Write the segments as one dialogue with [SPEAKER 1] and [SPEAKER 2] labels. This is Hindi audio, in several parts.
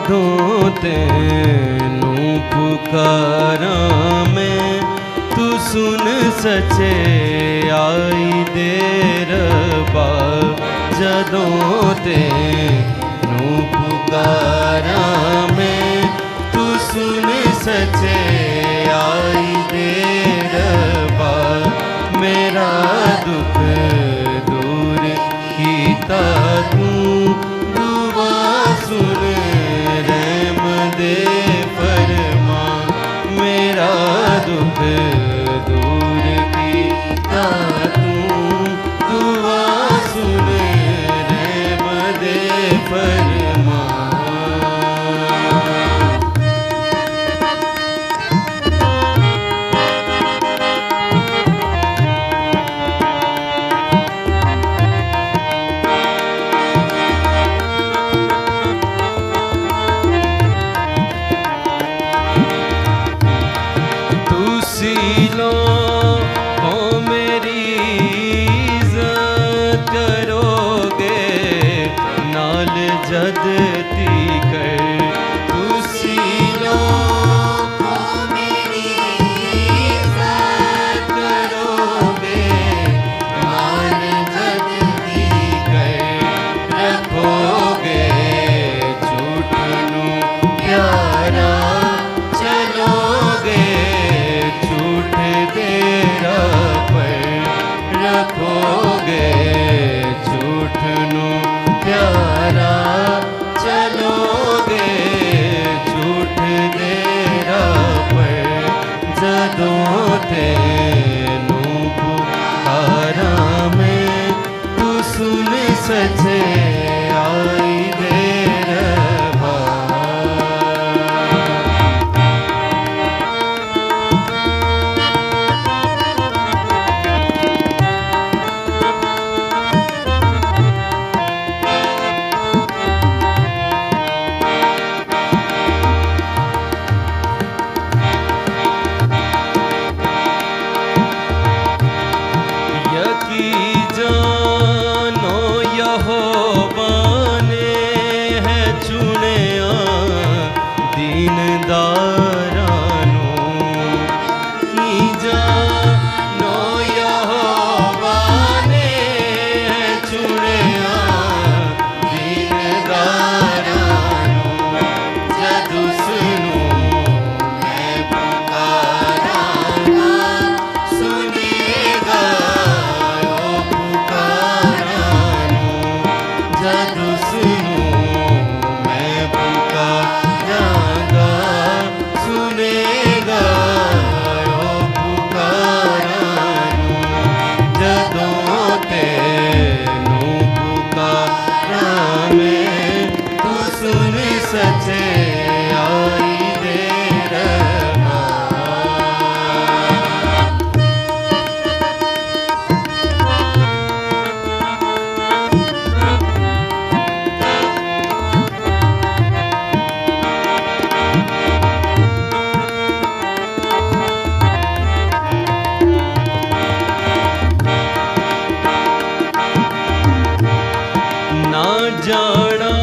[SPEAKER 1] जदों तैनू पुकारा मैं, तू सुन सचे आई दे रब्बा। जदों तैनू पुकारा मैं, तू सुन सचे आई दे रब्बा। मेरा दुख दूर कीता तू, दुआ सुन रहम दे फरमा। मेरा दुख दूर कीता तू, दुआ सुन रहम दे फरमा। सीलो हो मेरी इज़्ज़त करोगे, नाल जदती कर। तू सीलो हो मेरी इज़्ज़त करोगे, नाल जदती कर। रखोगे झूठ नू प्यारा, चलोगे झूठ तेरा पर। रखोगे झूठ नू प्यारा, चलोगे झूठ तेरा पर। जदों तैनू पुकारा मैं, तू सुन सचे आई दे रब्बा। सचे आई दे रब्बा। ना जाना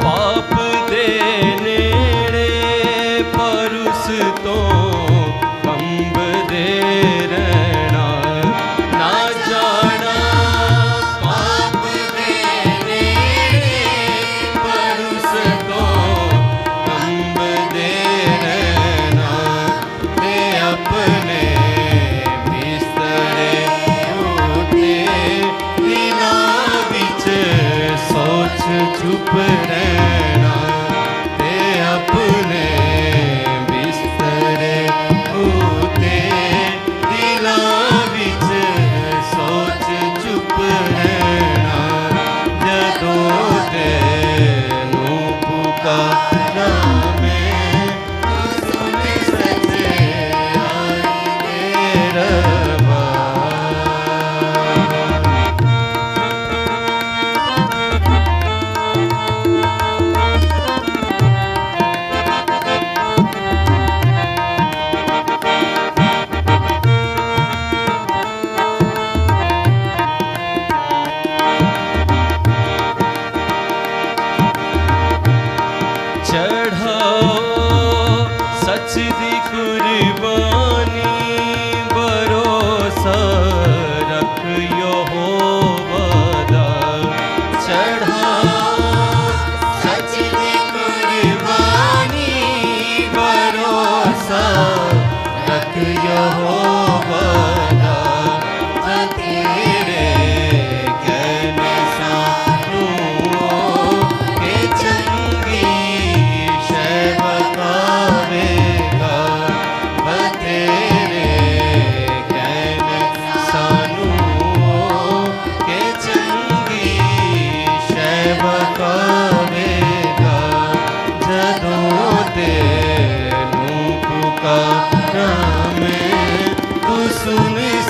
[SPEAKER 1] पाप दे नेड़े, पर उस तो कंब दे रहना। ना जाना पाप दे नेड़े, पर उस तो कंब दे रहना। ते अपने बिस्तरे उठे, दिलां विच सोच चुप रहना। ते अपने बिस्तरे उठे, दिल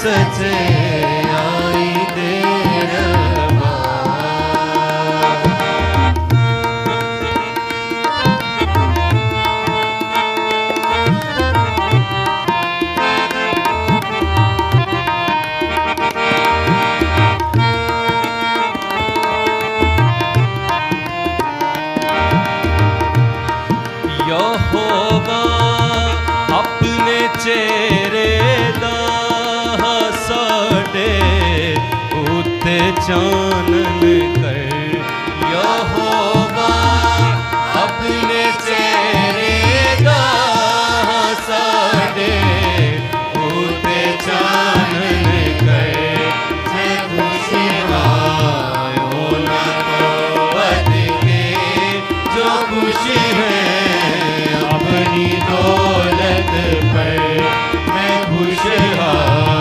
[SPEAKER 1] सचे आई देर यहोवा अपने चेहरे दा साडे उत्ते चानन कर यहोवा अपने चेहरे दा साडे उत्ते चानन कर जे खुशी आयो ना तो बद के जो खुशी है अपनी दौलत पर मैं खुशहाल